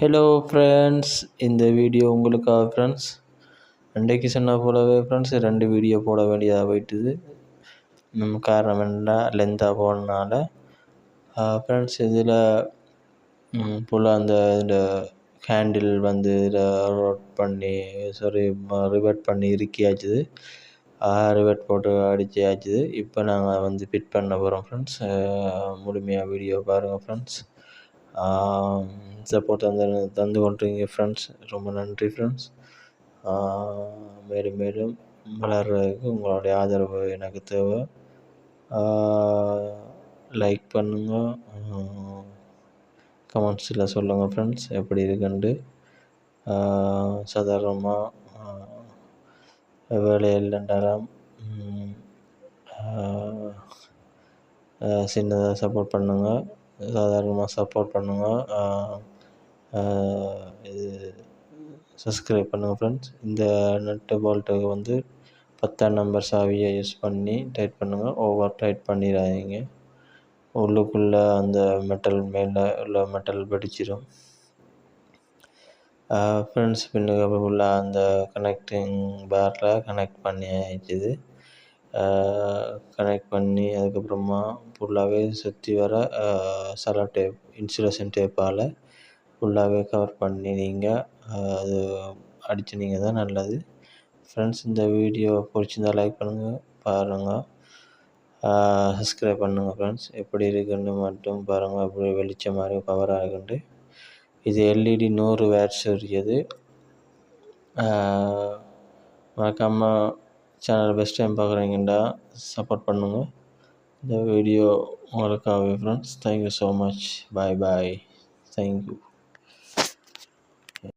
Hello friends, இந்த video உங்களுக்காக friends. அன்றைக்கு சொன்ன போலவே ஃப்ரெண்ட்ஸ் 2 வீடியோ போட வேண்டியதாக போயிட்டுது. காரணம் என்னன்னா லென்த்தாக போனனால ஃப்ரெண்ட்ஸ். இதில் ஃபுல்லாக இந்த ஹேண்டில் வந்து ரிவர்ட் பண்ணி இருக்கியாச்சுது. ரிவர்ட் போட்டு அடிச்சியாச்சுது. இப்போ நாங்கள் வந்து ஃபிட் பண்ண போகிறோம் ஃப்ரெண்ட்ஸ். முழுமையாக வீடியோ பாருங்கள் ஃப்ரெண்ட்ஸ். சப்போர்ட் தந்து கொண்டிருக்கீங்க ஃப்ரெண்ட்ஸ், ரொம்ப நன்றி ஃப்ரெண்ட்ஸ். மேலும் மேலும் வளர்கிறதுக்கு உங்களுடைய ஆதரவு எனக்கு தேவை. லைக் பண்ணுங்கள், கமெண்ட்ஸில் சொல்லுங்கள் ஃப்ரெண்ட்ஸ் எப்படி இருக்குன்ட்டு. சாதாரணமாக வேலை இல்லைன்றாலும் சின்னதாக சப்போர்ட் பண்ணுங்கள், சாதாரணமாக சப்போர்ட் பண்ணுங்கள். இது சப்ஸ்கிரைப் பண்ணுங்கள் ஃப்ரெண்ட்ஸ். இந்த நட்டு போல்ட்டுக்கு வந்து 10ஆம் நம்பர் சாவியை யூஸ் பண்ணி டைட் பண்ணுங்கள். ஓவர் டைட் பண்ணிடாதீங்க, உள்ளுக்குள்ளே அந்த மெட்டல் மேலே உள்ள மெட்டல் வெடிச்சிடும் ஃப்ரெண்ட்ஸ். பின்னுக்கு உள்ள அந்த கனெக்டிங் பேரில் கனெக்ட் பண்ணி ஆயிடுச்சு. கனெக்ட் பண்ணி அதுக்கப்புறமா ஃபுல்லாகவே சுற்றி வர செலோ டேப், இன்சுலேஷன் டேப்பால் ஃபுல்லாகவே கவர் பண்ணி நீங்கள் அது அடிச்சினிங்க தான் நல்லது ஃப்ரெண்ட்ஸ். இந்த வீடியோ பிடிச்சிருந்தா லைக் பண்ணுங்கள், பாருங்கள், சப்ஸ்கிரைப் பண்ணுங்கள் ஃப்ரெண்ட்ஸ். எப்படி இருக்குன்னு மட்டும் பாருங்கள், அப்படி வெளிச்சம் மாதிரி பவராக இருக்குன்ட்டு. இது எல்இடி 100 வாட்ஸ் உரியது. மறக்காமல் சேனல் பெஸ்ட் டைம் பார்க்குறீங்கண்டா சப்போர்ட் பண்ணுங்கள். இந்த வீடியோ உங்களுக்காகவே friends. Thank you so much. Bye bye. Thank you.